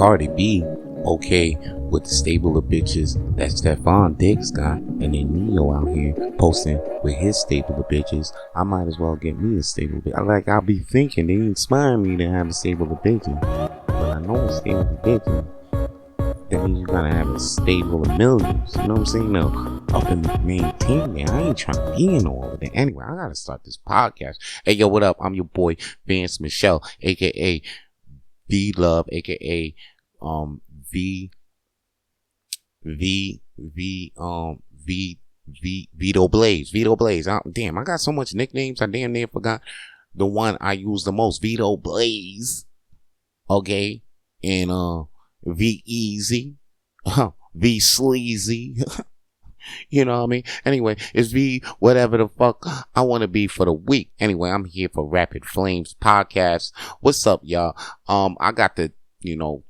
Cardi B okay with the stable of bitches that Stefan Diggs got, and then Neo out here posting with his stable of bitches. I might as well get me a stable of bitches. Like, I'll be thinking they inspire me to have a stable of bitches, but I know a stable of bitches, that means you gotta have a stable of millions. You know what I'm saying? No, up and maintain it. I ain't trying to be in all of it. Anyway, I gotta start this podcast. Hey, yo, what up? I'm your boy Vance Michelle, aka V Love, aka Vito Blaze. Damn, I got so much nicknames. I damn near forgot the one I use the most. Vito Blaze. Okay. And V Easy. V Sleazy. You know what I mean? Anyway, it's V whatever the fuck I want to be for the week. Anyway, I'm here for Rapid Flames Podcast. What's up, y'all? I got to,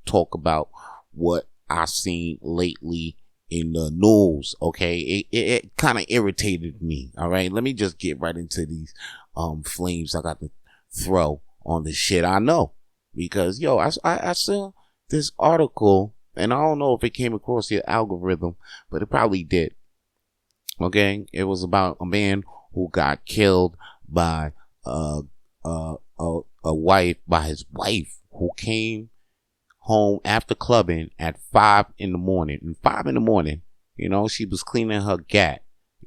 talk about what I seen lately in the news. Okay, it kind of irritated me. All right, let me just get right into these flames I got to throw on the shit I know, because I saw this article, and I don't know if it came across your algorithm, but it probably did. Okay, it was about a man who got killed by his wife, who came home after clubbing at 5 in the morning. And 5 in the morning, she was cleaning her gat.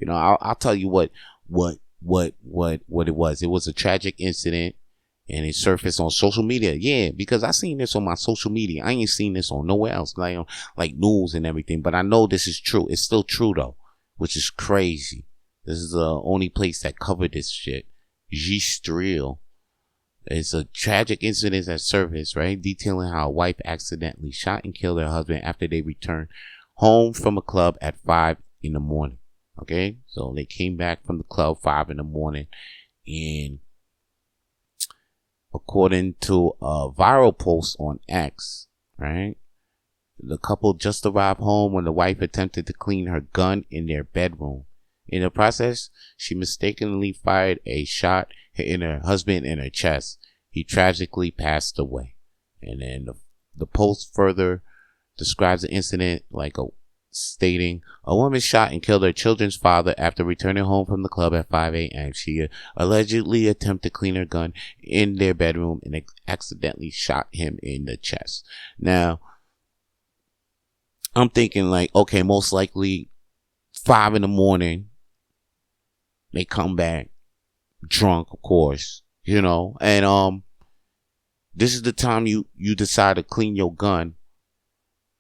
I'll tell you what it was. It was a tragic incident, and it surfaced on social media. Yeah, because I seen this on my social media. I ain't seen this on nowhere else, like news and everything. But I know this is true. It's still true though, which is crazy. This is the only place that covered this shit. G-Streel. It's a tragic incident that surfaced, right? Detailing how a wife accidentally shot and killed her husband after they returned home from a club at 5 in the morning. Okay? So they came back from the club 5 in the morning, and according to a viral post on X, right? The couple just arrived home when the wife attempted to clean her gun in their bedroom. In the process, she mistakenly fired a shot hitting her husband in her chest. He tragically passed away. And then the post further describes the incident stating, a woman shot and killed her children's father after returning home from the club at 5 a.m. She allegedly attempted to clean her gun in their bedroom and accidentally shot him in the chest. Now, I'm thinking okay, most likely 5 in the morning, they come back drunk, of course, and this is the time you decide to clean your gun,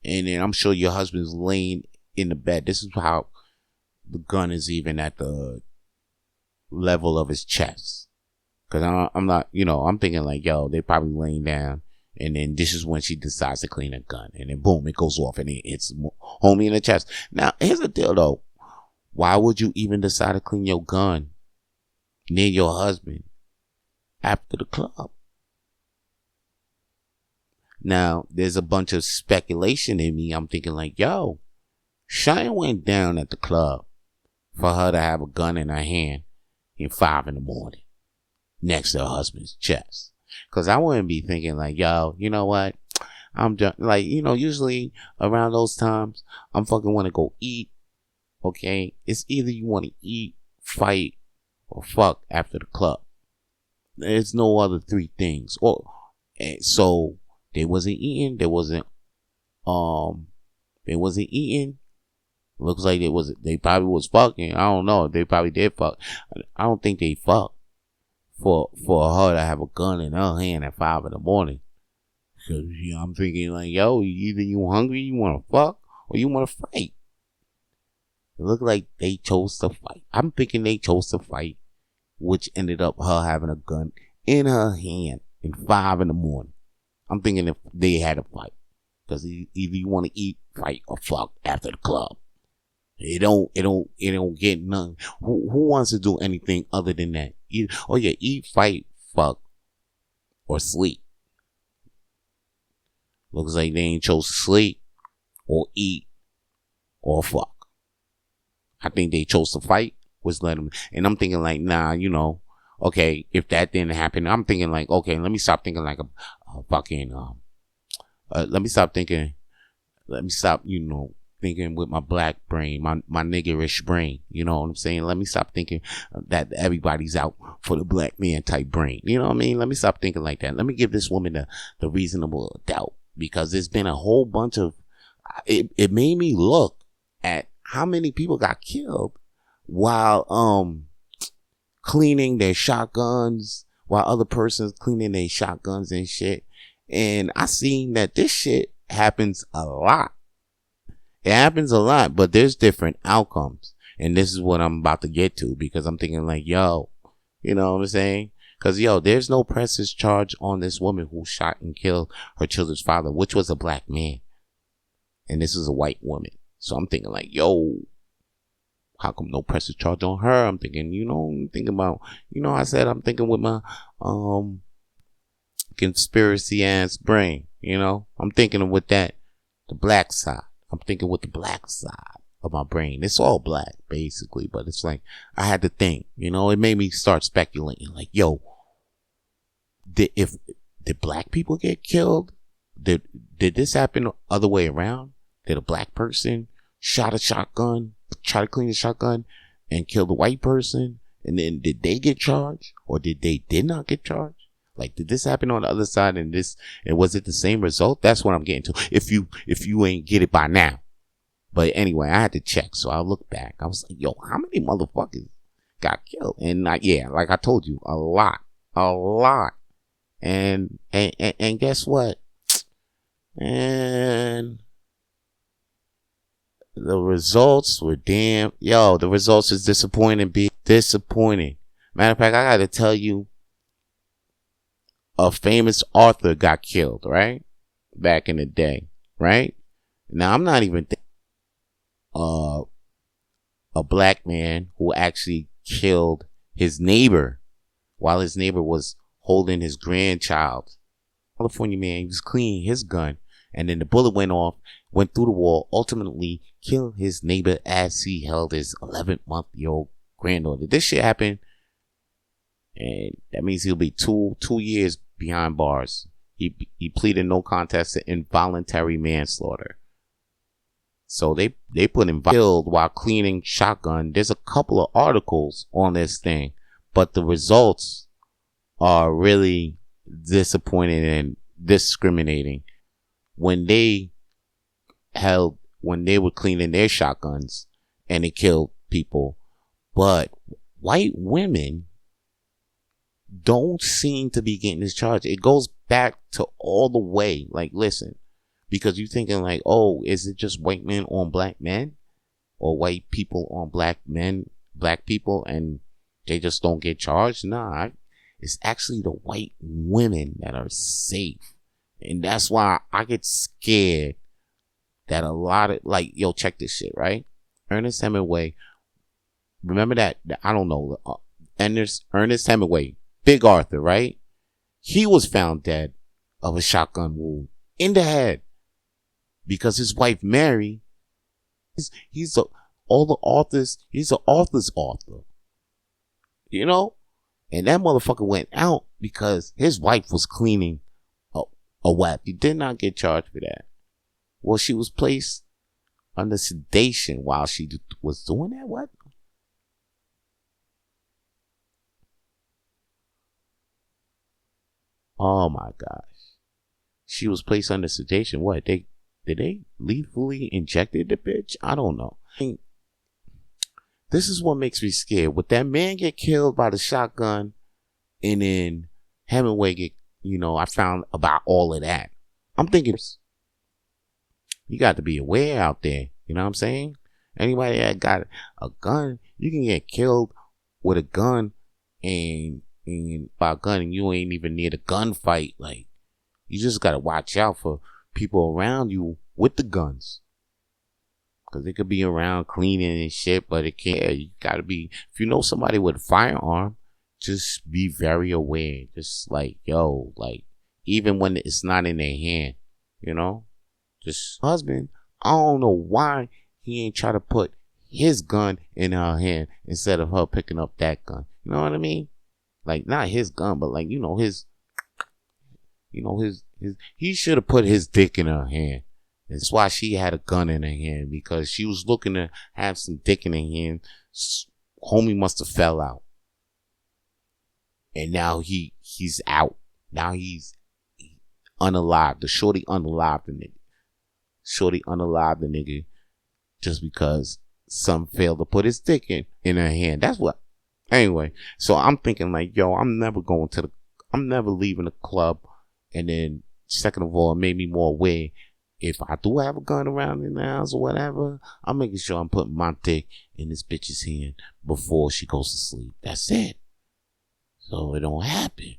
and then I'm sure your husband's laying in the bed. This is how the gun is even at the level of his chest, because I'm not, I'm thinking they probably laying down, and then this is when she decides to clean her gun, and then boom, it goes off and it hits homie in the chest. Now, here's the deal though. Why would you even decide to clean your gun near your husband after the club? Now, there's a bunch of speculation in me. I'm thinking Cheyenne went down at the club for her to have a gun in her hand at 5 in the morning next to her husband's chest. Cause I wouldn't be thinking you know what? I'm just usually around those times, I'm fucking want to go eat. Okay, it's either you want to eat, fight, or fuck after the club. There's no other three things. So they wasn't eating. They wasn't eating. Looks like they probably was fucking. I don't know. They probably did fuck. I don't think they fucked for her to have a gun in her hand at 5 in the morning. So I'm thinking either you hungry, you want to fuck, or you want to fight. It looked like they chose to fight. I'm thinking they chose to fight, which ended up her having a gun in her hand at 5 in the morning. I'm thinking if they had a fight, because either you want to eat, fight, or fuck after the club. It don't get none. Who wants to do anything other than that? Eat, fight, fuck, or sleep. Looks like they ain't chose to sleep, or eat, or fuck. I think they chose to fight, was let them, and I'm thinking nah, okay, if that didn't happen, I'm thinking okay, let me stop thinking a fucking Let me stop thinking. Let me stop, thinking with my black brain, my niggerish brain. You know what I'm saying? Let me stop thinking that everybody's out for the black man type brain. You know what I mean? Let me stop thinking like that. Let me give this woman the reasonable doubt, because there's been a whole bunch of, it made me look at how many people got killed while cleaning their shotguns, while other persons cleaning their shotguns and shit. And I seen that this shit happens a lot. It happens a lot, but there's different outcomes. And this is what I'm about to get to, because I'm thinking like, yo, you know what I'm saying? Because, yo, there's no presses charge on this woman who shot and killed her children's father, which was a black man. And this is a white woman. So I'm thinking like, yo, how come no presses charge on her? I'm thinking, I'm thinking about, I said I'm thinking with my conspiracy ass brain, I'm thinking with that, the black side. I'm thinking with the black side of my brain. It's all black, basically, but it's like, I had to think, it made me start speculating, like, yo, did black people get killed? Did this happen the other way around? Did a black person shot a shotgun, try to clean a shotgun, and kill the white person? And then did they get charged? Or did not get charged? Like, did this happen on the other side and was it the same result? That's what I'm getting to. If you ain't get it by now. But anyway, I had to check. So I looked back. I was like, yo, how many motherfuckers got killed? And like I told you, a lot. And guess what? And the results were the results is disappointing. Matter of fact, I gotta tell you, a famous author got killed, right? Back in the day, right? Now, I'm not even thinking a black man who actually killed his neighbor while his neighbor was holding his grandchild. California man, he was cleaning his gun, and then the bullet went through the wall, ultimately killed his neighbor as he held his 11-month-old granddaughter. This shit happened, and that means he'll be two years behind bars. He pleaded no contest to involuntary manslaughter. So they put him killed while cleaning shotgun. There's a couple of articles on this thing, but the results are really disappointing and discriminating. When they were cleaning their shotguns and they killed people, but white women don't seem to be getting this charge. It goes back to all the way, like, listen, because you're thinking like, oh, is it just white men on black men, or white people on black people, and they just don't get charged? Nah, it's actually the white women that are safe. And that's why I get scared that a lot of, like, yo, check this shit, right? Ernest Hemingway, remember that I don't know, Ernest Hemingway, Big Arthur, right? He was found dead of a shotgun wound in the head because his wife Mary, he's an author's author, and that motherfucker went out because his wife was cleaning a web. He did not get charged for that. Well, she was placed under sedation while she was doing that. What? Oh my gosh. She was placed under sedation. What? Did they lethally injected the bitch? I don't know. This is what makes me scared. Would that man get killed by the shotgun, and then Hemingway get, I found about all of that. I'm thinking, you got to be aware out there. You know what I'm saying? Anybody that got a gun, you can get killed with a gun, and by a gun, and you ain't even near the gunfight. Like, you just got to watch out for people around you with the guns. Because they could be around cleaning and shit, but it can't. You got to be, if you know somebody with a firearm, just be very aware. Just like, yo, like, even when it's not in their hand, just husband, I don't know why he ain't try to put his gun in her hand instead of her picking up that gun. You know what I mean? Like, not his gun, but like, his he should have put his dick in her hand. That's why she had a gun in her hand, because she was looking to have some dick in her hand. Homie must have fell out. And now he's out. Now he's unalived. The shorty unalived the nigga. Shorty unalived the nigga just because some failed to put his dick in her hand. That's what. Anyway, so I'm thinking like, yo, I'm never leaving the club. And then second of all, it made me more aware. If I do have a gun around in the house or whatever, I'm making sure I'm putting my dick in this bitch's hand before she goes to sleep. That's it. So it don't happen.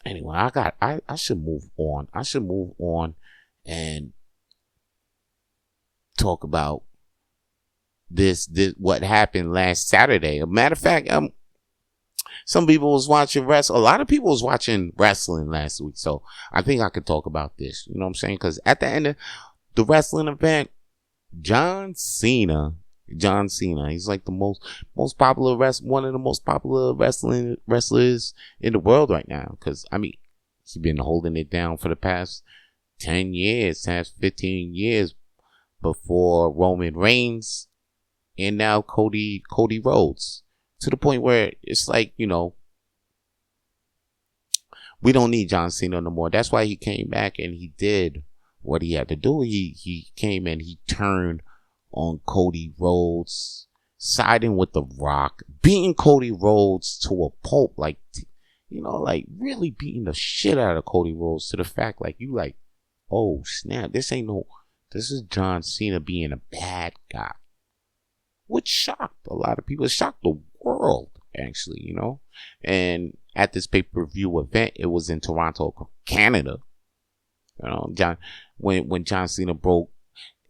Anyway, I should move on. I should move on and talk about this what happened last Saturday. A matter of fact, some people was watching wrestling. A lot of people was watching wrestling last week. So I think I could talk about this. You know what I'm saying? Because at the end of the wrestling event, John Cena, he's like the most popular one of the most popular wrestlers in the world right now. Because I mean, he's been holding it down for the past 10 years, past 15 years before Roman Reigns and now Cody Rhodes. To the point where it's like, we don't need John Cena no more. That's why he came back and he did what he had to do. He came and he turned on Cody Rhodes, siding with The Rock, beating Cody Rhodes to a pulp, like really beating the shit out of Cody Rhodes to the fact like you like, oh snap, this is John Cena being a bad guy. Which shocked a lot of people. It shocked the world, actually, And at this pay-per-view event, it was in Toronto, Canada. When John Cena broke,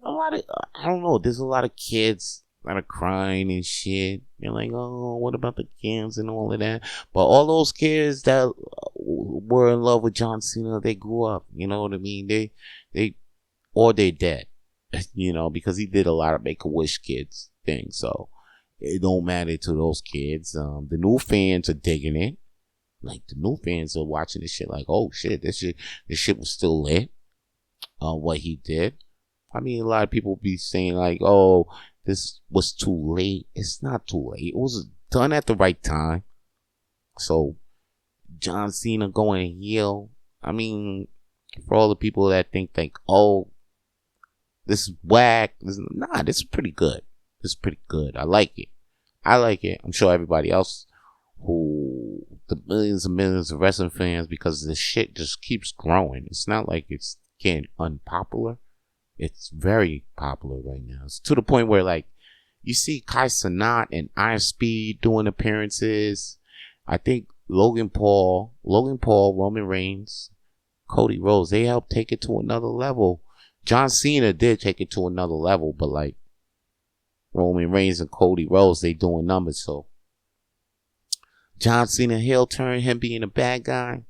I don't know, there's a lot of kids that are crying and shit. They're like, oh, what about the kids and all of that? But all those kids that were in love with John Cena, they grew up. You know what I mean? Or they're dead. Because he did a lot of Make-A-Wish kids things. So it don't matter to those kids. The new fans are digging it. Like the new fans are watching this shit like, oh shit, this shit was still lit. What he did. I mean, a lot of people be saying like, oh, this was too late. It's not too late. It was done at the right time. So John Cena going heel. I mean, for all the people that think like, oh, this is whack. This is pretty good. This is pretty good. I like it. I'm sure everybody else the millions and millions of wrestling fans, because this shit just keeps growing. It's not like it's getting unpopular. It's very popular right now. It's to the point where like you see Kai Cenat and Iron Speed doing appearances. I think Logan Paul, Roman Reigns, Cody Rhodes, they helped take it to another level. John Cena did take it to another level, but like Roman Reigns and Cody Rhodes, they doing numbers. So John Cena heel turn, him being a bad guy,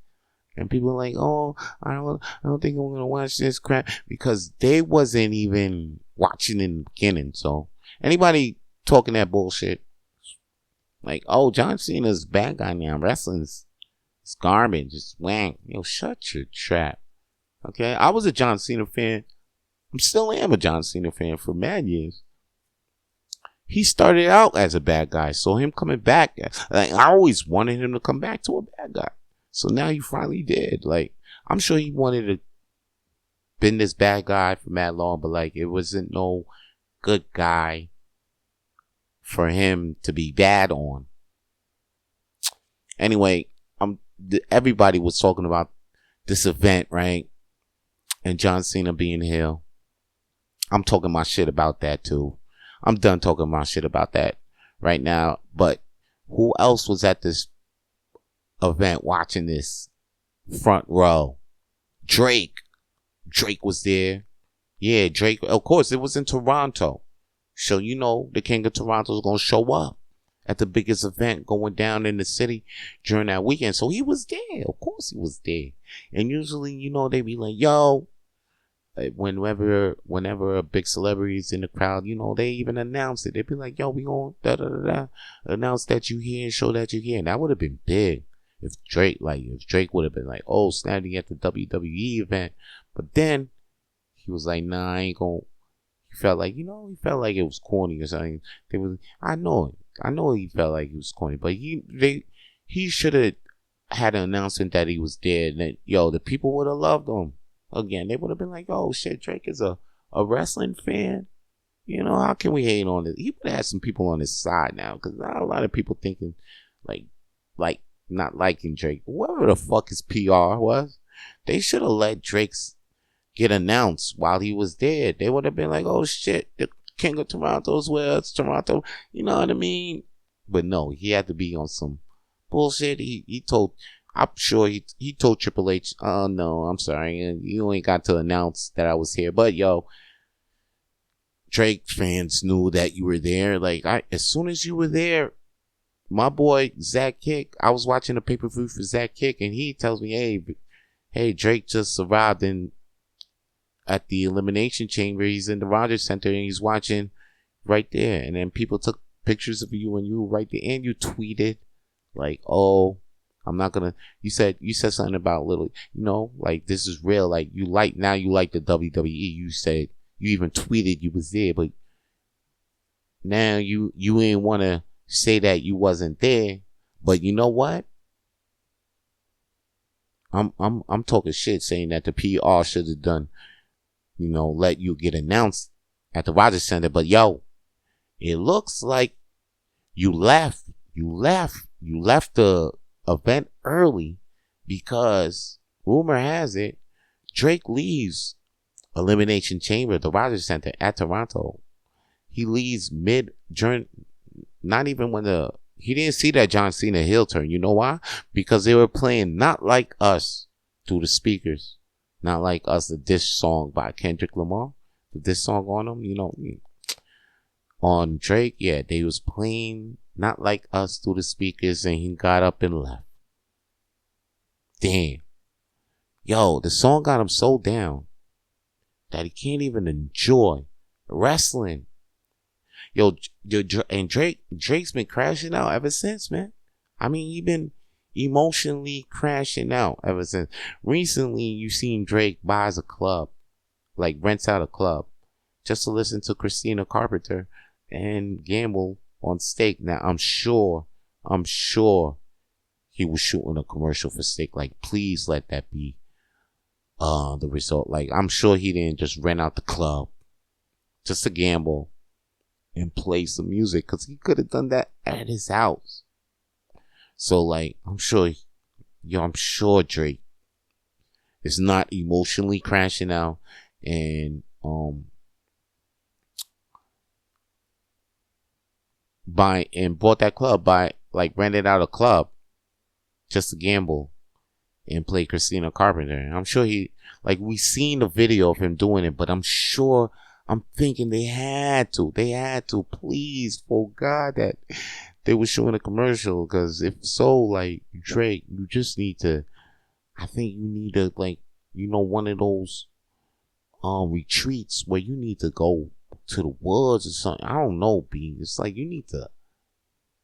and people are like, oh, I don't think I'm gonna watch this crap, because they wasn't even watching in the beginning. So anybody talking that bullshit, like, oh, John Cena's a bad guy now, wrestling's it's garbage, it's wank. Shut your trap. Okay, I was a John Cena fan. I still am a John Cena fan for mad years. He started out as a bad guy, so him coming back, like, I always wanted him to come back to a bad guy. So now he finally did. Like, I'm sure he wanted to been this bad guy for mad long, but like, it wasn't no good guy for him to be bad on. Anyway, everybody was talking about this event, right? And John Cena being heel. I'm talking my shit about that too. I'm done talking my shit about that right now. But who else was at this event watching this front row? Drake. Drake was there. Yeah, Drake. Of course, it was in Toronto. So, the King of Toronto is going to show up at the biggest event going down in the city during that weekend. So he was there. Of course he was there. And usually, they be like, yo, whenever a big celebrity is in the crowd, they even announce it. They'd be like, yo, we going da da da da, announce that you here, show that you here. And that would have been big if Drake would have been like, oh, standing at the WWE event. But then he was like, nah, I ain't gonna. He felt like it was corny or something. I know he felt like it was corny, but he should have had an announcement that he was dead, and that, the people would have loved him. Again, they would have been like, oh shit, Drake is a wrestling fan. How can we hate on it? He would have had some people on his side now, because not a lot of people thinking like not liking Drake. Whoever the fuck his PR was, they should have let Drake's get announced while he was dead. They would have been like, oh shit, the King of Toronto's where it's Toronto. You know what I mean? But no, he had to be on some bullshit. I'm sure he told Triple H, oh no, I'm sorry, you ain't got to announce that I was here. But yo, Drake fans knew that you were there. Like, as soon as you were there, my boy Zach Kick, I was watching a pay-per-view for Zach Kick, and he tells me, hey, Drake just arrived at the Elimination Chamber. He's in the Rogers Center, and he's watching right there. And then people took pictures of you, and you were right there, and you tweeted like, oh, I'm not gonna. You said something about little, like, this is real. Like, you like the WWE. You said, you even tweeted you was there, but now you ain't want to say that you wasn't there. But you know what? I'm talking shit, saying that the PR should have done, let you get announced at the Rogers Center. But yo, it looks like you left the event early, because rumor has it Drake leaves Elimination Chamber, the Rogers Center at Toronto. He leaves not even when he didn't see that John Cena heel turn. You know why? Because they were playing Not Like Us through the speakers. Not Like Us, the diss song by Kendrick Lamar. The diss song on him, on Drake. Yeah, they was playing Not Like Us through the speakers, and he got up and left. Damn. Yo, the song got him so down that he can't even enjoy wrestling. Yo, and Drake's been crashing out ever since, man. I mean, he been emotionally crashing out ever since. Recently, you seen Drake buys a club, like rents out a club, just to listen to Christina Carpenter and gamble on stake. Now, I'm sure he was shooting a commercial for stake. Like, please let that be the result. Like, I'm sure he didn't just rent out the club just to gamble and play some music, because he could have done that at his house. So, like, I'm sure Drake is not emotionally crashing out and bought that club, rented out a club just to gamble and play Christina Carpenter. I'm sure we seen the video of him doing it, but I'm thinking they had to, please, for God, that they were showing a commercial. Because if so, like, Drake, you just need to, I think you need to, like, one of those retreats where you need to go to the woods or something. I don't know, B. It's like you need to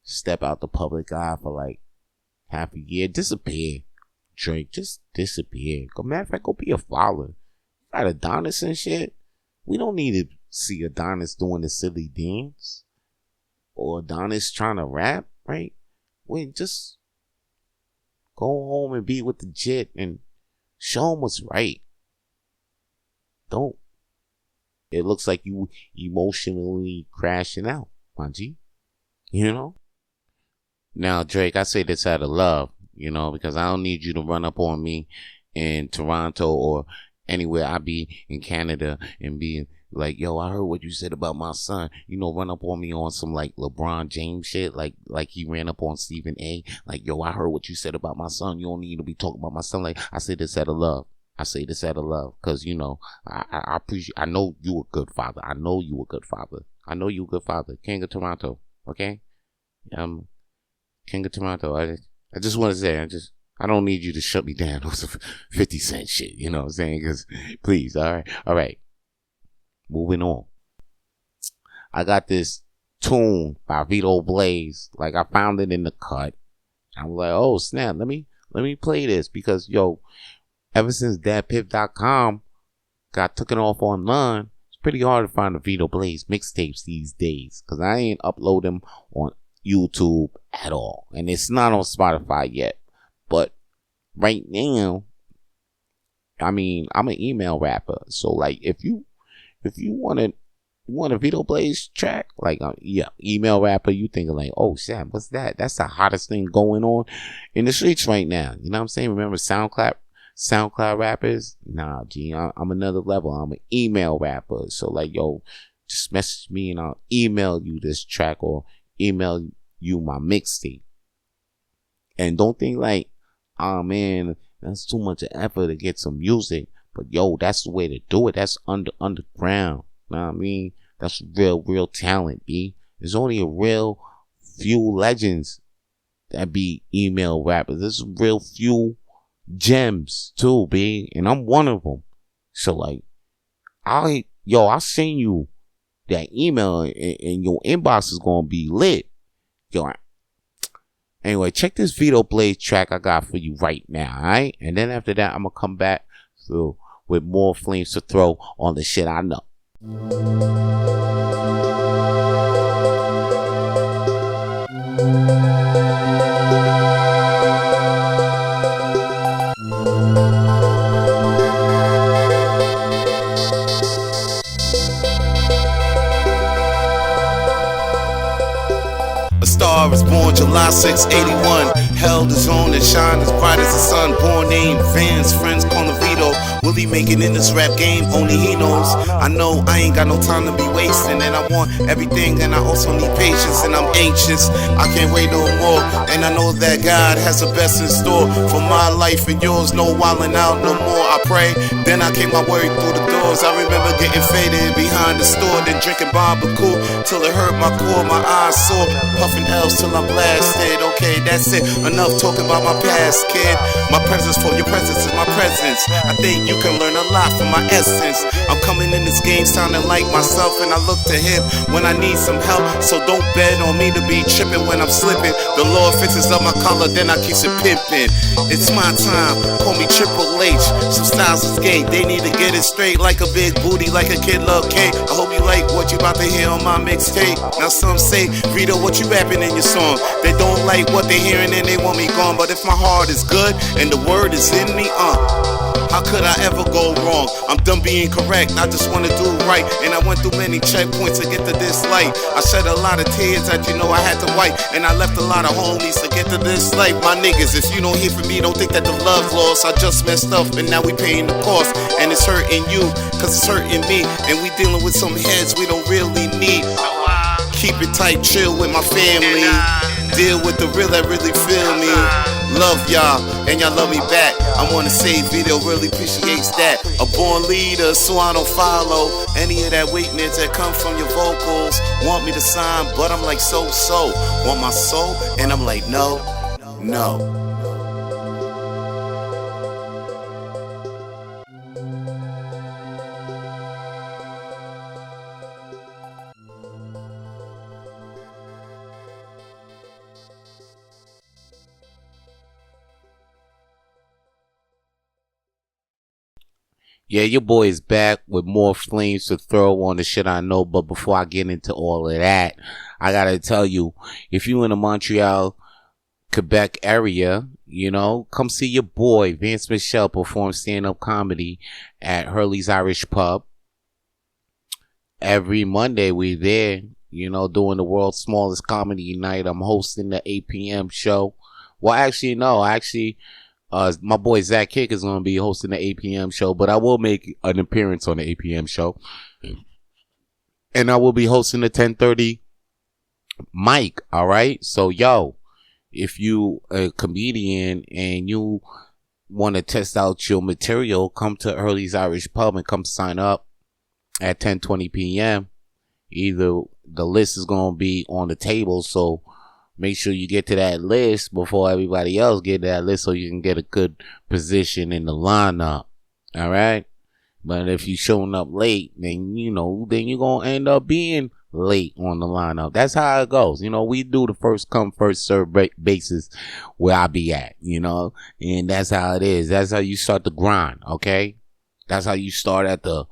step out the public eye for like half a year. Disappear, Drake. Just disappear. Matter of fact, go be a follower. Got Adonis and shit. We don't need to see Adonis doing the silly dance or Adonis trying to rap, right? Wait, just go home and be with the jit and show him what's right. Don't. It looks like you emotionally crashing out, my G. Now, Drake, I say this out of love, because I don't need you to run up on me in Toronto or anywhere I be in Canada and be like, yo, I heard what you said about my son. Run up on me on some like LeBron James shit, like he ran up on Stephen A. Like, yo, I heard what you said about my son. You don't need to be talking about my son. Like, I say this out of love. Because, I appreciate, I know you a good father. I know you a good father. King of Toronto, okay? King of Toronto. I just want to say, I don't need you to shut me down on some 50 Cent shit. You know what I'm saying? Because, please, all right. Moving on. I got this tune by Vito Blaze. Like, I found it in the cut. I was like, oh, snap. Let me play this. Because, yo, ever since DadPiff.com got taken off online, it's pretty hard to find the Vito Blaze mixtapes these days. Because I ain't upload them on YouTube at all. And it's not on Spotify yet. But right now, I mean, I'm an email rapper. So, like, if you want a Vito Blaze track, like, email rapper, you thinking like, oh, Sam, what's that? That's the hottest thing going on in the streets right now. You know what I'm saying? Remember SoundCloud rappers? Nah, G, I'm another level. I'm an email rapper. So, like, yo, just message me and I'll email you this track or email you my mixtape. And don't think like, oh, man, that's too much effort to get some music. But, yo, that's the way to do it. That's underground. You know what I mean? That's real talent, B. There's only a real few legends that be email rappers. There's real few gems, too, B. And I'm one of them. So, like, I'll send you that email and your inbox is going to be lit. Yo, anyway, check this Vito Blaze track I got for you right now, alright? And then after that, I'm going to come back with more flames to throw on the shit I know. A star was born July 6, 81. Held his own and shined as bright as the sun. Born named Vance, friends call him Vito. Will he make it in this rap game? Only he knows. I know I ain't got no time to be wasting, and I want everything, and I also need patience, and I'm anxious. I can't wait no more, and I know that God has the best in store for my life and yours. No wildin' out no more. I pray. Then I came my way through the doors. I remember getting faded behind the store, then drinking barbecue till it hurt my core, my eyes sore, puffing L's till I'm blasted. Okay, that's it. Enough talking about my past, kid. My presence for your presence is my presence. I think you can learn a lot from my essence. I'm coming in this game sounding like myself, and I look to him when I need some help. So don't bet on me to be tripping when I'm slipping. The Lord fixes up my collar, then I keep it pimping. It's my time, call me Triple H. Some styles is gay, they need to get it straight. Like a big booty, like a kid love cake. I hope you like what you about to hear on my mixtape. Now some say, Rita, what you rapping in your song? They don't like what they hearing and they want me gone. But if my heart is good and the word is in me, how could I ever go wrong? I'm done being correct, I just wanna do right. And I went through many checkpoints to get to this light. I shed a lot of tears that I had to wipe. And I left a lot of homies to get to this life. My niggas, if you don't hear from me, don't think that the love lost. I just messed up and now we paying the cost. And it's hurting you, cause it's hurting me. And we dealing with some heads we don't really need. Keep it tight, chill with my family. Deal with the real that really feel me. Love y'all, and y'all love me back. I wanna say Vito really appreciates that. A born leader, so I don't follow any of that weakness that comes from your vocals. Want me to sign, but I'm like so. Want my soul, and I'm like no. Yeah, your boy is back with more flames to throw on the shit I know. But before I get into all of that, I gotta tell you, if you in the Montreal, Quebec area, come see your boy Vance Michelle perform stand-up comedy at Hurley's Irish Pub. Every Monday we there, doing the world's smallest comedy night. I'm hosting the 8 p.m. show. Well, actually, no, my boy Zach Kick is going to be hosting the 8 p.m. show, but I will make an appearance on the 8 p.m. show. And I will be hosting the 10:30 mic, all right? So, yo, if you a comedian and you want to test out your material, come to Hurley's Irish Pub and come sign up at 10:20 p.m. Either the list is going to be on the table, so make sure you get to that list before everybody else get to that list so you can get a good position in the lineup. All right? But if you showing up late, then you're going to end up being late on the lineup. That's how it goes. We do the first come, first serve basis where I be at, and that's how it is. That's how you start the grind, okay? That's how you start at the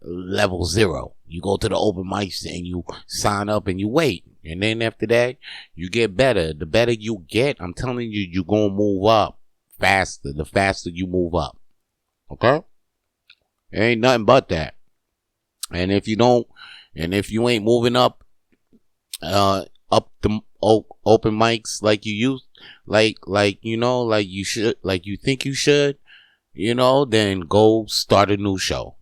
level 0. You go to the open mics and you sign up and you wait. And then after that, you get better. The better you get, I'm telling you, you're going to move up faster. The faster you move up. Okay? It ain't nothing but that. And if you ain't moving up the open mics like you used, like you should, like you think you should, then go start a new show.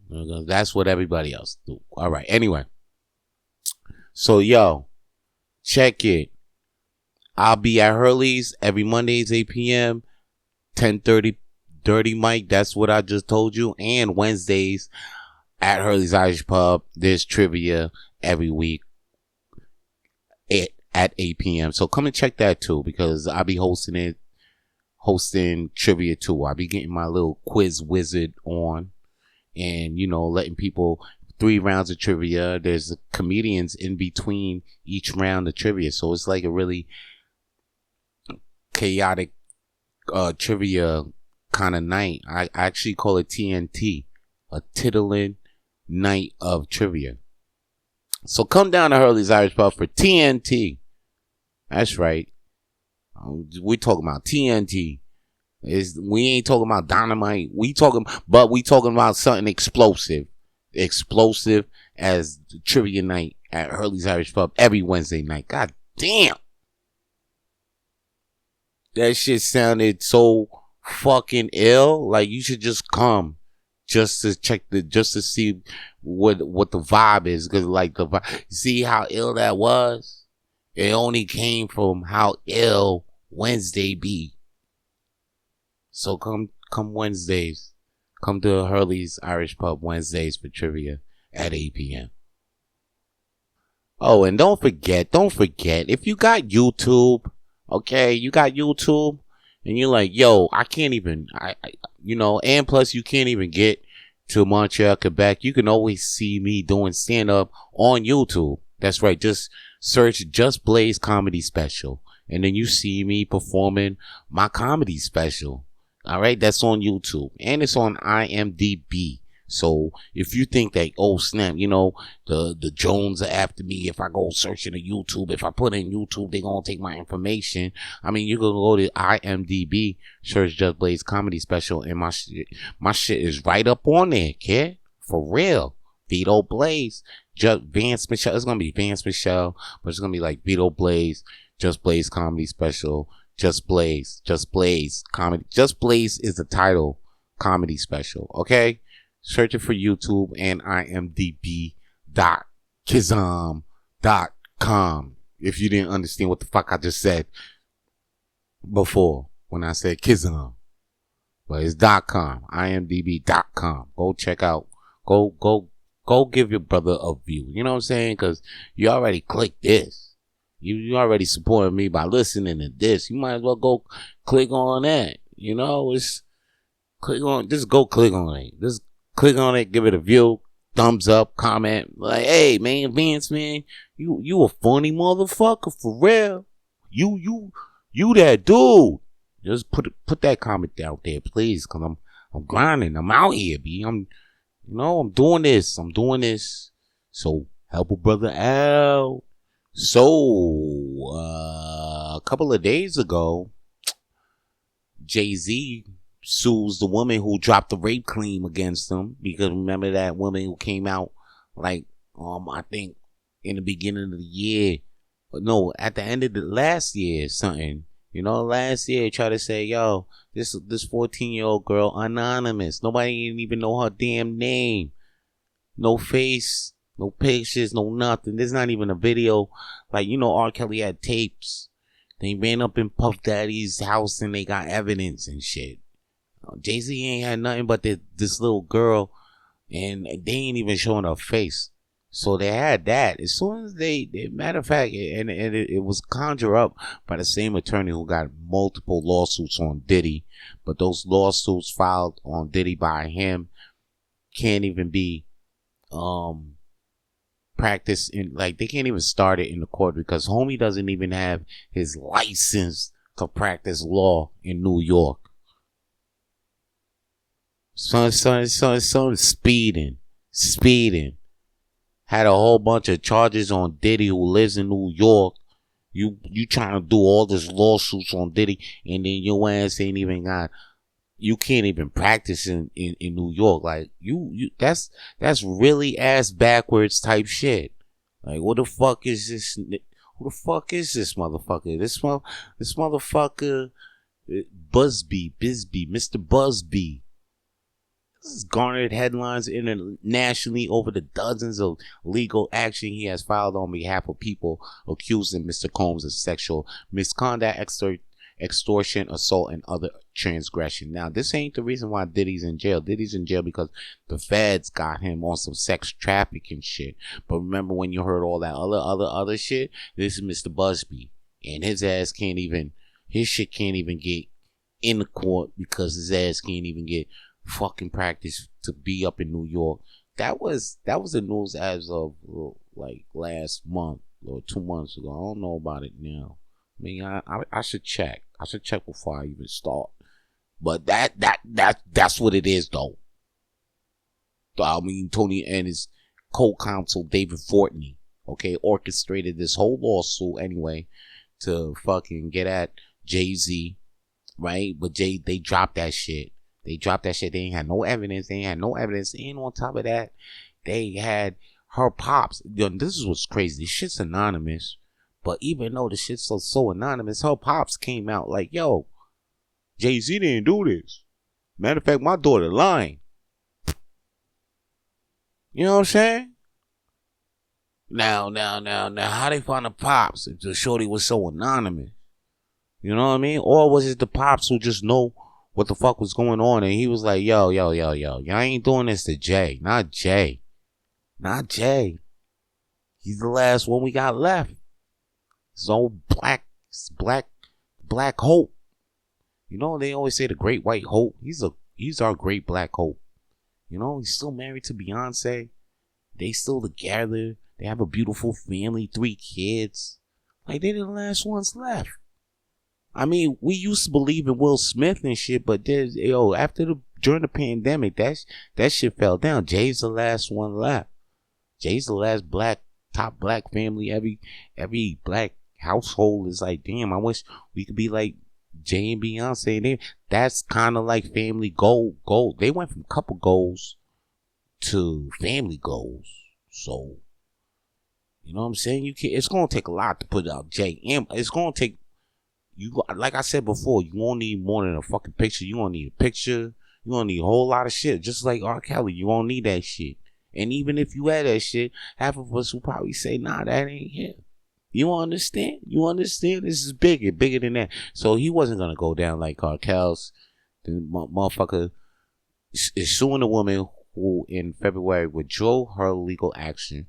That's what everybody else do. All right. Anyway. So, yo, check it. I'll be at Hurley's every Mondays, 8 p.m., 10:30 Dirty Mike. That's what I just told you. And Wednesdays at Hurley's Irish Pub. There's trivia every week at 8 p.m. So come and check that too, because I'll be hosting trivia too. I'll be getting my little quiz wizard on and, letting people 3 rounds of trivia. There's comedians in between each round of trivia. So it's like a really chaotic trivia kind of night. I actually call it TNT, a tittling night of trivia. So come down to Hurley's Irish Pub for TNT. That's right. We talking about TNT. We ain't talking about dynamite. We talking about something explosive. Explosive as the trivia night at Hurley's Irish Pub every Wednesday night. God damn. That shit sounded so fucking ill. Like you should just come just to see what the vibe is. Cause like see how ill that was? It only came from how ill Wednesday be. So come Wednesdays. Come to Hurley's Irish Pub Wednesdays for trivia at 8 p.m. Oh, and don't forget, if you got YouTube, okay, and you're like, yo, I can't even, and plus you can't even get to Montreal, Quebec, you can always see me doing stand-up on YouTube. That's right, just search Just Blaze Comedy Special, and then you see me performing my comedy special. All right, that's on YouTube, and it's on IMDb. So if you think that, oh snap, the Jones are after me if I go searching the YouTube, if I put in YouTube, they gonna take my information. I mean, you can go to IMDb, search Just Blaze Comedy Special, and my shit is right up on there, kid. For real. Vito Blaze, just Vance Michelle. It's gonna be Vance Michelle, but it's gonna be like Vito Blaze, Just Blaze Comedy Special. Just Blaze Comedy. Just Blaze is the title comedy special. Okay? Search it for YouTube and imdb.kizom.com. If you didn't understand what the fuck I just said before when I said Kizom. But it's .com. imdb.com. Go check out. Go give your brother a view. You know what I'm saying? Because you already clicked this. You already supporting me by listening to this. You might as well go click on that. Just go click on it. Just click on it, give it a view, thumbs up, comment. Like, hey, man, Vance, man, you a funny motherfucker for real. You that dude. Just put that comment out there, please, cause I'm grinding. I'm out here, B. I'm doing this. So help a brother out. So, a couple of days ago, Jay-Z sues the woman who dropped the rape claim against him, because remember that woman who came out like, I think in the beginning of the year, no, at the end of the last year, something, last year, tried to say, yo, this 14-year-old girl, anonymous, nobody even know her damn name, no face, no pictures, no nothing. There's not even a video. Like, R. Kelly had tapes. They ran up in Puff Daddy's house and they got evidence and shit. Jay-Z ain't had nothing but this little girl, and they ain't even showing her face. So they had that. As soon as matter of fact, and it was conjured up by the same attorney who got multiple lawsuits on Diddy, but those lawsuits filed on Diddy by him can't even be practiced in, like, they can't even start it in the court because homie doesn't even have his license to practice law in New York. Son speeding. Had a whole bunch of charges on Diddy who lives in New York. You trying to do all this lawsuits on Diddy, and then your ass ain't even got. You can't even practice in New York. Like you that's really ass backwards type shit. Like what the fuck is this? Who the fuck is this motherfucker? This motherfucker, Busby, Mr. Busby. This has garnered headlines internationally over the dozens of legal action he has filed on behalf of people accusing Mr. Combs of sexual misconduct, extortion, assault, and other transgression. Now, this ain't the reason why Diddy's in jail. Diddy's in jail because the feds got him on some sex trafficking shit. But remember when you heard all that other shit? This is Mr. Busby. And his shit can't even get in the court because his ass can't even get fucking practice to be up in New York. That was the news as of like last month or 2 months ago. I don't know about it now. I mean, I should check. I should check before I even start. But that's what it is though. I mean, Tony and his co-counsel David Fortney, okay, orchestrated this whole lawsuit anyway to fucking get at Jay-Z, right? But they dropped that shit. They ain't had no evidence. And on top of that, they had her pops. This is what's crazy. This shit's anonymous. But even though the shit's so anonymous, her pops came out like, yo, Jay-Z didn't do this. Matter of fact, my daughter lying. You know what I'm saying? Now, how they find the pops if the shorty was so anonymous? You know what I mean? Or was it the pops who just know what the fuck was going on, and he was like, yo, y'all ain't doing this to Jay. Not Jay. He's the last one we got left. His old black hope. You know, they always say the great white hope. He's our great black hope. You know, he's still married to Beyonce. They still together. They have a beautiful family, 3 kids. Like, they're the last ones left. I mean, we used to believe in Will Smith and shit, but during the pandemic, that shit fell down. Jay's the last one left. Jay's the last top black family. Every black household is like, damn, I wish we could be like Jay and Beyonce. That's kind of like family goal. They went from couple goals to family goals. So, you know what I'm saying? It's gonna take a lot to put out Jay. And it's gonna take. Like I said before, you won't need more than a fucking picture. You won't need a picture. You won't need a whole lot of shit. Just like R. Kelly, you won't need that shit. And even if you had that shit, half of us will probably say, nah, that ain't him. You understand? This is bigger than that. So he wasn't going to go down like R. Kelly's. The motherfucker is suing a woman who in February withdrew her legal action.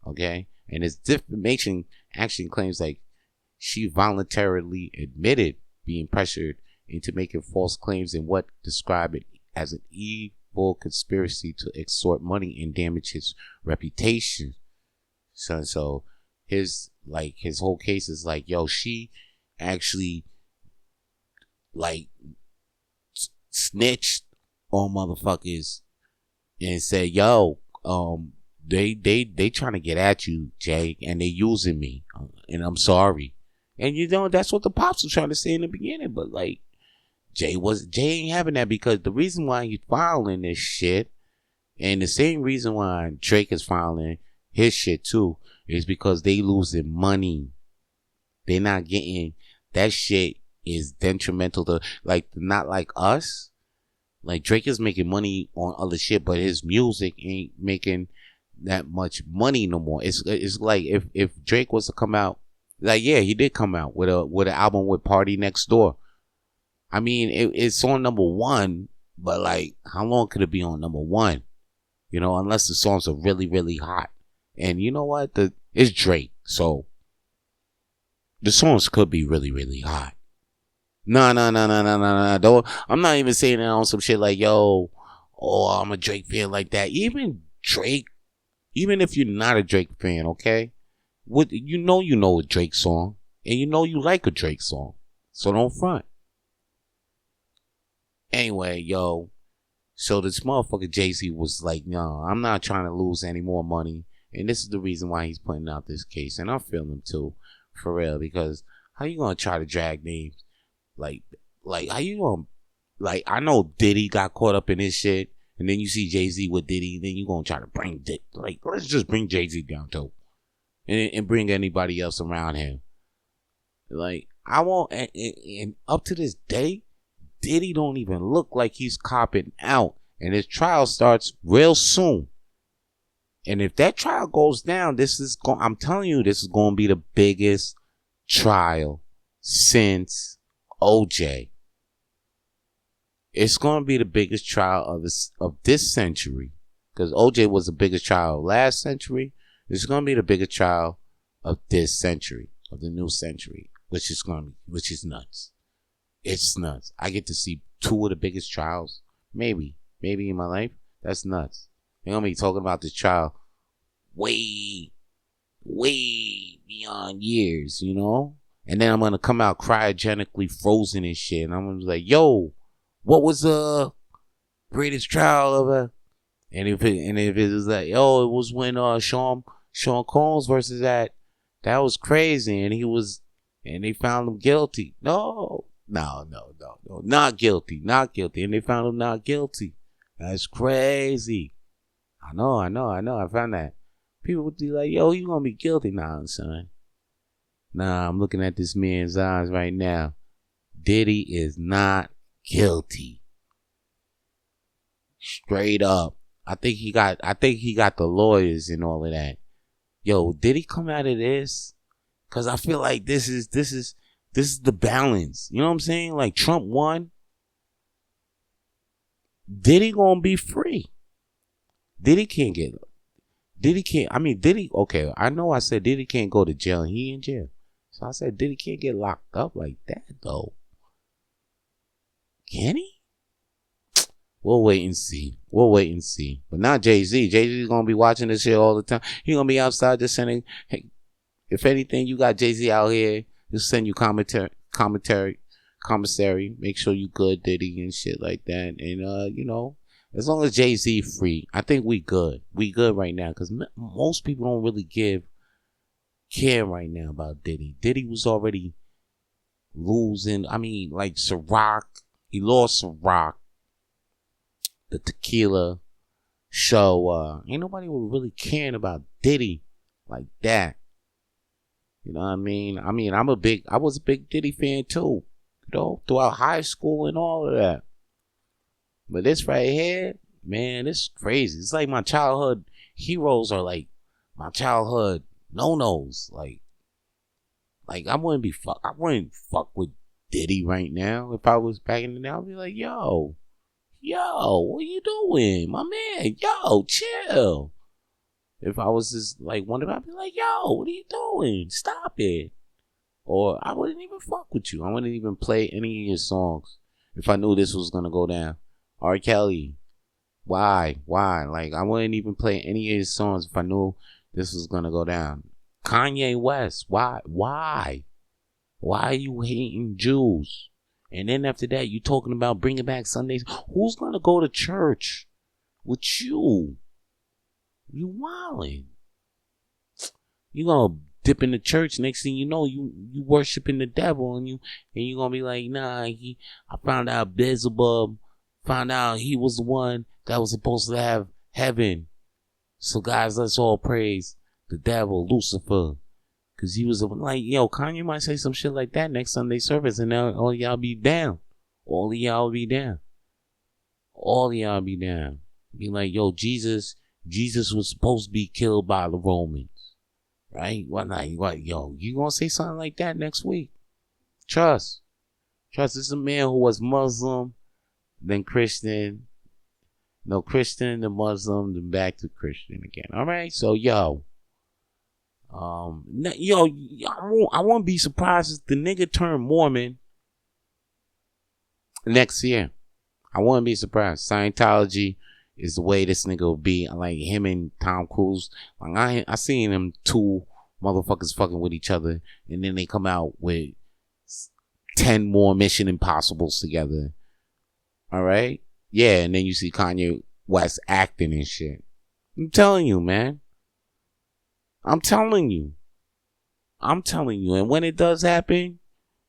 Okay? And his defamation action claims like, she voluntarily admitted being pressured into making false claims in what described it as an evil conspiracy to extort money and damage his reputation. So his whole case is like, yo, she actually like snitched on motherfuckers and said, yo, they trying to get at you, Jay, and they using me, and I'm sorry. And you know, that's what the pops were trying to say in the beginning. But like, Jay ain't having that, because the reason why he's filing this shit, and the same reason why Drake is filing his shit too, is because they losing money. They're not getting, that shit is detrimental to, like, not like us. Like, Drake is making money on other shit, but his music ain't making that much money no more. It's like if Drake was to come out, like, yeah, he did come out with an album with Party Next Door. I mean, it's on number 1, but like, how long could it be on number 1? You know, unless the songs are really, really hot. And you know what? It's Drake, so the songs could be really, really hot. No. Don't. I'm not even saying that on some shit like, yo, oh, I'm a Drake fan like that. Even Drake, even if you're not a Drake fan, okay? What you know a Drake song, and you like a Drake song, so don't front. Anyway, yo, so this motherfucker Jay-Z was like, no, I'm not trying to lose any more money, and this is the reason why he's putting out this case, and I feel him too, for real, because how you gonna try to drag names, like how you gonna, like, I know Diddy got caught up in this shit, and then you see Jay-Z with Diddy, and then you gonna try to bring like, let's just bring Jay-Z down too. And bring anybody else around him. Like, I won't, and up to this day, Diddy don't even look like he's copping out. And his trial starts real soon. And if that trial goes down, I'm telling you, this is going to be the biggest trial since OJ. It's going to be the biggest trial of this century. Because OJ was the biggest trial last century. It's going to be the biggest trial of this century, of the new century, which is nuts. It's nuts. I get to see 2 of the biggest trials, maybe in my life. That's nuts. They're going to be talking about this trial way beyond years, you know? And then I'm going to come out cryogenically frozen and shit. And I'm going to be like, yo, what was the greatest trial ever? And if it was like, oh, it was when Sean Combs versus that was crazy, and they found him guilty. No, not guilty, and they found him not guilty. That's crazy. I know, I found that. People would be like, yo, you gonna be guilty now, son. Nah, I'm looking at this man's eyes right now. Diddy is not guilty. Straight up. I think he got the lawyers and all of that. Yo, did he come out of this? Cause I feel like this is the balance. You know what I'm saying? Like, Trump won. Diddy gonna be free. Diddy can't. Okay, I know I said Diddy can't go to jail. He in jail. So I said Diddy can't get locked up like that though. Can he? We'll wait and see. But not Jay-Z. Jay-Z's going to be watching this shit all the time. He's going to be outside just sending, hey, if anything, you got Jay-Z out here, just send you commissary. Make sure you good, Diddy, and shit like that. And, as long as Jay-Z free, I think we good. We good right now, because most people don't really care right now about Diddy. Diddy was already losing. I mean, like Ciroc. He lost Ciroc. The tequila show, ain't nobody really caring about Diddy like that. You know what I mean? I was a big Diddy fan too, throughout high school and all of that. But this right here, man, this is crazy. It's like my childhood heroes are like my childhood no-nos. Like I wouldn't fuck with Diddy right now. If I was back in the day, I'd be like, yo, what you doing? My man, yo, chill. If I was just like wondering, I'd be like, yo, what are you doing? Stop it. Or I wouldn't even fuck with you. I wouldn't even play any of your songs if I knew this was going to go down. R. Kelly, why? Like, I wouldn't even play any of his songs if I knew this was going to go down. Kanye West, why? Why are you hating Jews? And then after that, you talking about bringing back Sundays. Who's going to go to church with you? You wildin'. You going to dip in the church. Next thing you know, you worshiping the devil. And you going to be like, nah, I found out Beelzebub found out he was the one that was supposed to have heaven. So guys, let's all praise the devil, Lucifer. Because he was like, yo, Kanye might say some shit like that next Sunday service, and now all y'all be down. All of y'all be down. Be like, yo, Jesus was supposed to be killed by the Romans. Right? Yo, you gonna say something like that next week? Trust. This is a man who was Muslim, then Christian. No, Christian, then Muslim, then back to Christian again. All right? So, yo. Yo, I won't be surprised if the nigga turned Mormon next year. I wouldn't be surprised. Scientology is the way this nigga will be. Like him and Tom Cruise. Like I seen them two motherfuckers fucking with each other, and then they come out with 10 more Mission Impossibles together. All right, yeah, and then you see Kanye West acting and shit. I'm telling you, man. I'm telling you. And when it does happen,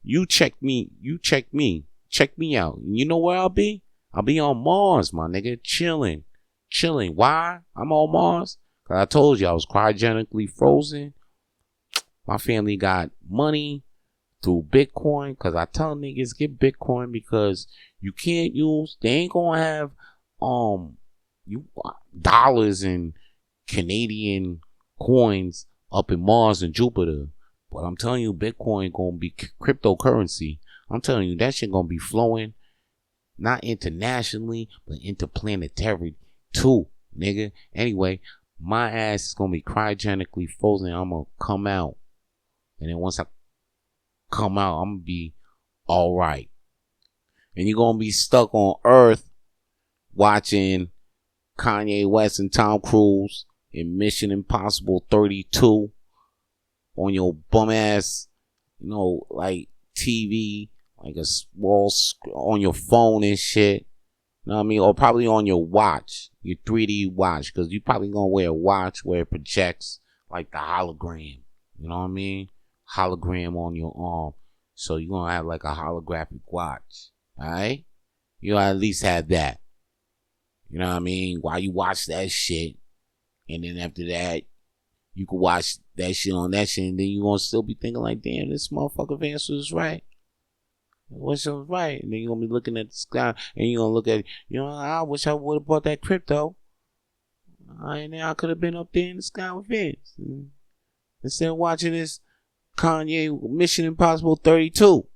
you check me. Check me out. And you know where I'll be? I'll be on Mars, my nigga. Chilling. Why? I'm on Mars? Because I told you I was cryogenically frozen. My family got money through Bitcoin. Because I tell niggas, get Bitcoin because you can't use, they ain't going to have dollars and Canadian coins up in Mars and Jupiter. But I'm telling you, Bitcoin going to be cryptocurrency. I'm telling you, that shit going to be flowing not internationally, but interplanetary too, nigga. Anyway, my ass is going to be cryogenically frozen. I'm going to come out. And then once I come out, I'm going to be all right. And you're going to be stuck on Earth watching Kanye West and Tom Cruise in Mission Impossible 32 on your bum ass, like TV, like a small on your phone and shit. You know what I mean? Or probably on your watch, your 3D watch, because you probably gonna wear a watch where it projects like the hologram. You know what I mean? Hologram on your arm. So you're gonna have like a holographic watch. Alright? You at least have that. You know what I mean? While you watch that shit, and then after that, you can watch that shit on that shit, and then you're gonna still be thinking like, damn, this motherfucker Vance was right. What's right? And then you're gonna be looking at the sky, and you're gonna look at, I wish I would have bought that crypto. And then I could have been up there in the sky with Vance. Instead of watching this Kanye Mission Impossible 32.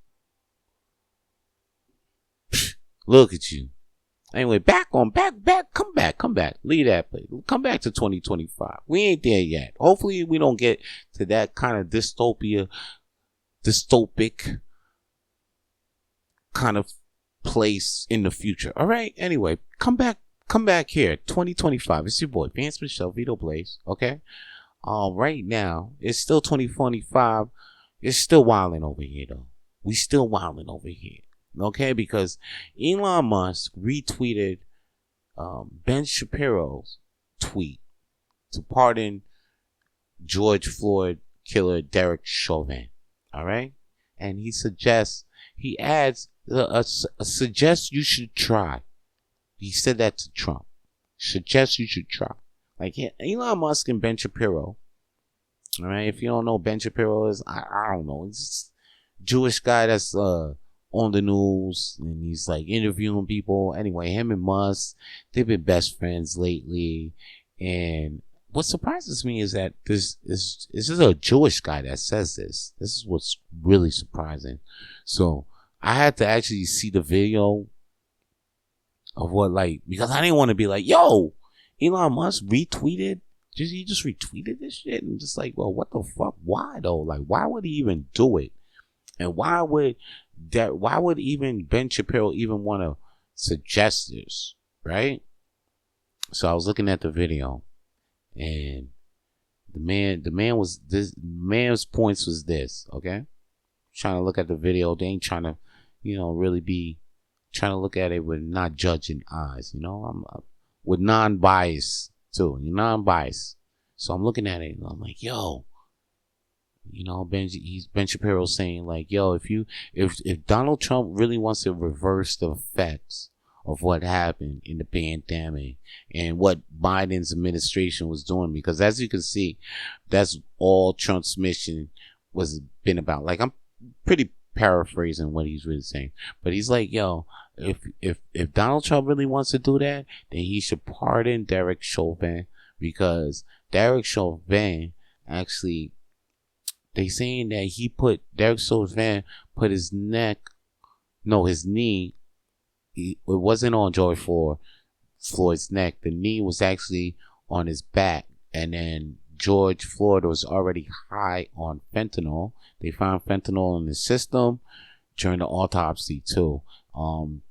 Look at you. Anyway, come back. Leave that place. Come back to 2025. We ain't there yet. Hopefully we don't get to that kind of dystopic kind of place in the future. All right. Anyway, come back here. 2025. It's your boy Vance Michelle Vito Blaze. Okay. Right now it's still 2025. It's still wilding over here though. We still wilding over here. Okay, because Elon Musk retweeted Ben Shapiro's tweet to pardon George Floyd killer Derek Chauvin. All right, and he adds, suggests you should try. He said that to Trump. Suggests you should try. Like Elon Musk and Ben Shapiro. All right, if you don't know, Ben Shapiro is, I don't know, he's a Jewish guy that's on the news, and he's like interviewing people. Anyway, him and Musk, they've been best friends lately. And what surprises me is that this is a Jewish guy that says this. This is what's really surprising. So I had to actually see the video of what, like, because I didn't want to be like, yo, Elon Musk retweeted. He just retweeted this shit, and just like, well, what the fuck? Why though? Like, why would he even do it? And why would even Ben Shapiro even want to suggest this, right? So I was looking at the video, and the man's points was this, okay? Trying to look at the video, they ain't trying to, really be trying to look at it with not judging eyes, I'm with non-bias too, non-bias. So I'm looking at it, and I'm like, yo. Ben Shapiro saying like, yo, if Donald Trump really wants to reverse the effects of what happened in the pandemic and what Biden's administration was doing, because as you can see, that's all Trump's mission was been about. Like, I'm pretty paraphrasing what he's really saying, but he's like, yo, if Donald Trump really wants to do that, then he should pardon Derek Chauvin, because Derek Chauvin actually, they saying that Derek Chauvin put his knee, it wasn't on Floyd's neck. The knee was actually on his back. And then George Floyd was already high on fentanyl. They found fentanyl in his system during the autopsy too.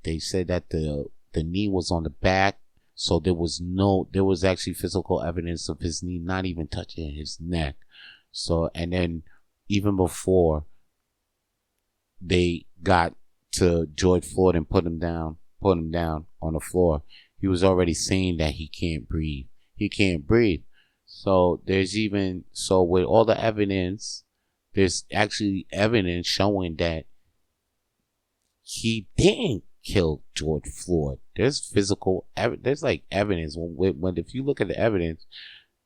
They said that the knee was on the back, so there was actually physical evidence of his knee not even touching his neck. So, and then even before they got to George Floyd and put him down on the floor, he was already saying that he can't breathe. So with all the evidence, there's actually evidence showing that he didn't kill George Floyd. There's physical evidence. There's like evidence. When if you look at the evidence,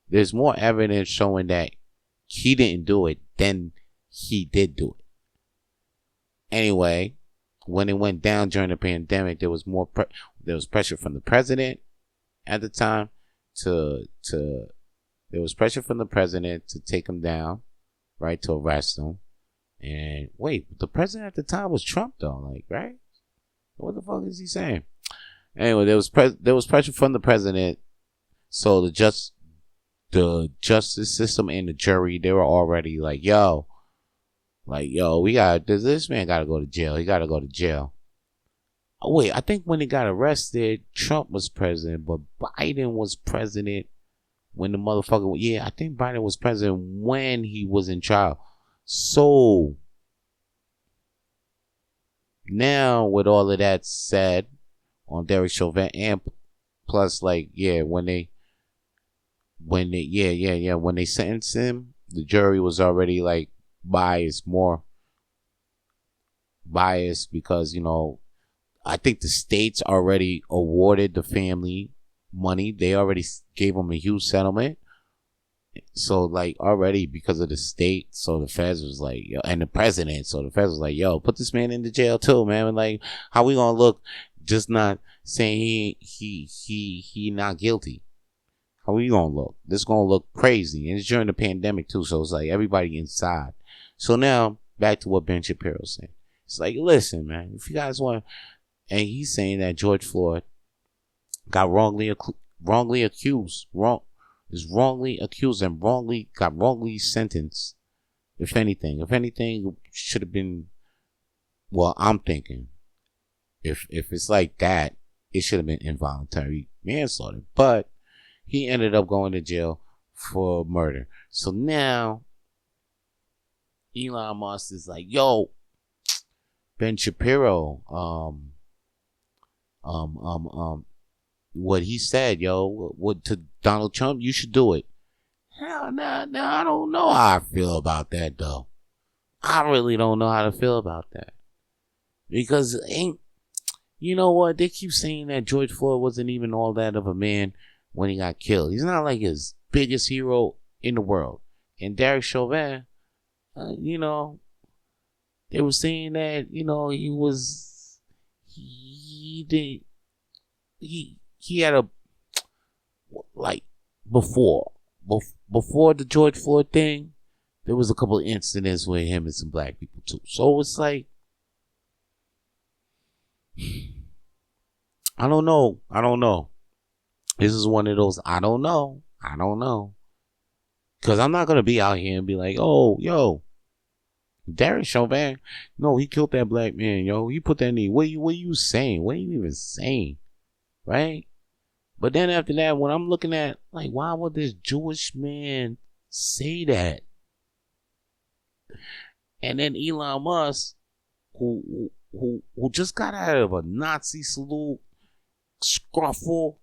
there's more evidence showing that he didn't do it than he did do it. Anyway, when it went down during the pandemic, there was pressure from the president at the time there was pressure from the president to take him down, right, to arrest him. And wait, the president at the time was Trump though, like, right? What the fuck is he saying? Anyway, there was pressure from the president, so the justice system and the jury, they were already like, yo, this man gotta go to jail. He gotta go to jail. Oh, wait, I think when he got arrested, Trump was president, but Biden was president when the motherfucker, I think Biden was president when he was in trial. So now with all of that said on Derek Chauvin, and plus when they sentenced him, the jury was already like more biased because, you know, I think the states already awarded the family money. They already gave them a huge settlement. So like already because of the state, so the feds was like, yo, and the president, so the feds was like, yo, put this man in the jail too, man. Like, how we gonna look just not saying he not guilty? How we gonna look? This gonna look crazy, and it's during the pandemic too, so it's like everybody inside. So now back to what Ben Shapiro said. It's like, listen, man, if you guys want, and he's saying that George Floyd got wrongly accused and wrongly sentenced. If anything should have been, well, I'm thinking if it's like that, it should have been involuntary manslaughter. But he ended up going to jail for murder. So now Elon Musk is like, yo, Ben Shapiro, what he said, yo, what to Donald Trump, you should do it. Hell, nah, I don't know how I feel about that though. I really don't know how to feel about that. Because you know what? They keep saying that George Floyd wasn't even all that of a man when he got killed. He's not like his biggest hero in the world. And Derek Chauvin, you know, they were saying that, you know, he had a, like, before the George Floyd thing, there was a couple of incidents with him and some black people too. So it's like, I don't know. This is one of those, I don't know. Because I'm not going to be out here and be like, oh, yo, Derek Chauvin, no, he killed that black man, yo. He put that knee. What are you saying? What are you even saying? Right? But then after that, when I'm looking at, like, why would this Jewish man say that? And then Elon Musk, who just got out of a Nazi salute, scruffle,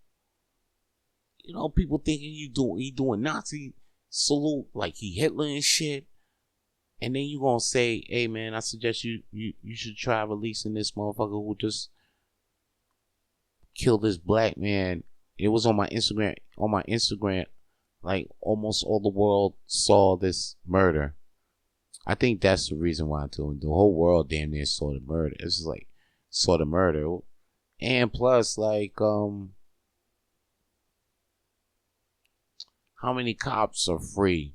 you know, people thinking he doing Nazi salute like he Hitler and shit. And then you gonna say, hey man, I suggest you should try releasing this motherfucker who just killed this black man. It was on my Instagram, like almost all the world saw this murder. I think that's the reason why I'm doing the whole world damn near saw the murder. It's just like saw the murder. And plus, like, how many cops are free?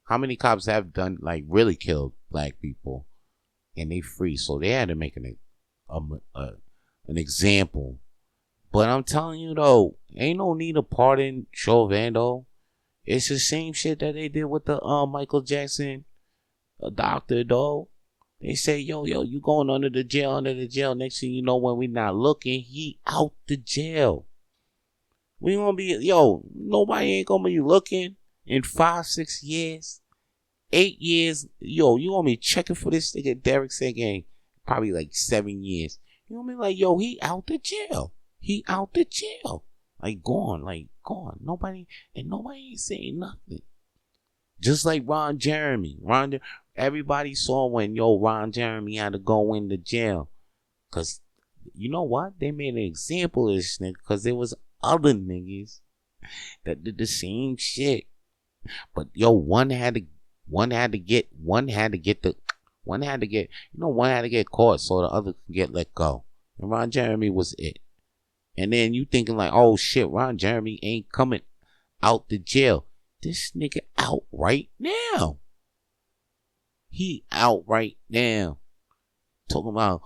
How many cops have done, like, really killed black people and they free? So they had to make an example. But I'm telling you though, ain't no need to pardon Chauvin though. It's the same shit that they did with the Michael Jackson doctor, though. They say, yo, you going under the jail. Next thing you know, when we not looking, he out the jail. We gonna be, nobody ain't gonna be looking in 5, 6 years, 8 years. You gonna be checking for this nigga Derek said gang, probably like 7 years. You gonna be like, he out the jail. Like gone. Nobody ain't saying nothing. Just like Ron Jeremy. Everybody saw when Ron Jeremy had to go into jail. Cause you know what? They made an example of this nigga because there was other niggas that did the same shit. But one had to get caught so the other could get let go. And Ron Jeremy was it. And then you thinking like, oh shit, Ron Jeremy ain't coming out the jail. This nigga out right now. He out right now. Talking about,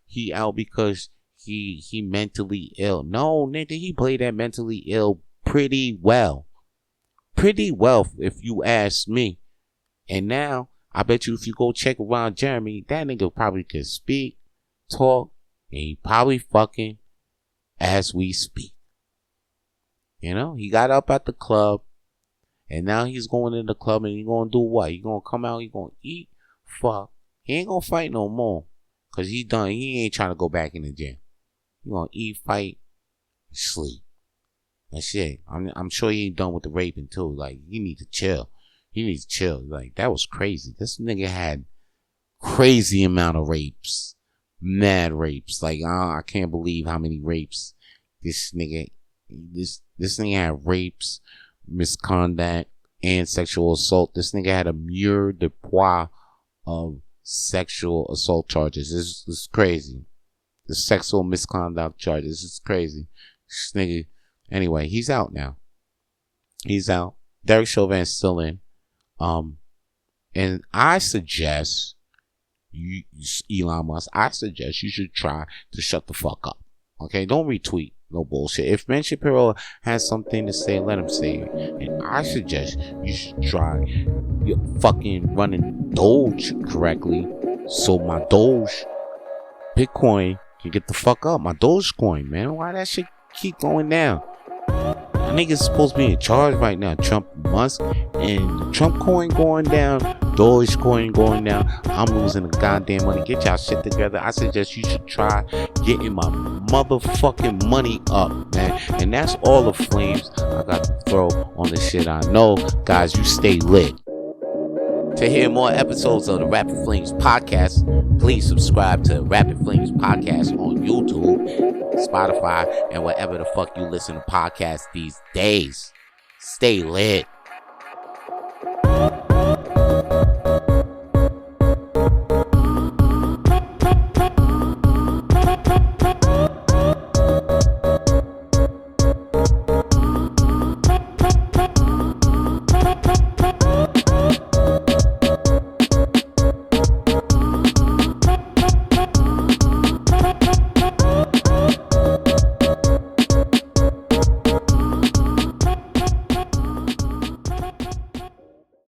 he out because he mentally ill. No, nigga, he played that mentally ill pretty well. Pretty well, if you ask me. And now, I bet you if you go check Ron Jeremy, that nigga probably could speak, talk, and he probably fucking as we speak. He got up at the club, and now he's going in the club, and he gonna do what? He gonna come out, he gonna eat, fuck. He ain't gonna fight no more, cause he done. He ain't trying to go back in the gym. He gonna eat, fight, sleep. That's it. I'm sure he ain't done with the raping too. Like, he needs to chill. Like, that was crazy. This nigga had crazy amount of rapes. Mad rapes. Like, I can't believe how many rapes this nigga had rapes, misconduct, and sexual assault. This nigga had a mur de poids of sexual assault charges. This is crazy. The sexual misconduct charges. This is crazy. This nigga, anyway, he's out now. He's out. Derek Chauvin's still in. And I suggest Elon Musk, I suggest you should try to shut the fuck up. Okay, don't retweet no bullshit. If Ben Shapiro has something to say, let him say it. And I suggest you should try your fucking running Doge correctly, so my Doge Bitcoin can get the fuck up. My Dogecoin, man. Why that shit keep going down? I think it's supposed to be in charge right now. Trump, Musk, and Trump coin going down, Dogecoin going down. I'm losing the goddamn money. Get y'all shit together. I suggest you should try getting my motherfucking money up, man. And that's all the flames I got to throw on the shit I know. Guys, you stay lit. To hear more episodes of the Rapid Flames podcast, please subscribe to Rapid Flames podcast on YouTube, Spotify, and wherever the fuck you listen to podcasts these days. Stay lit.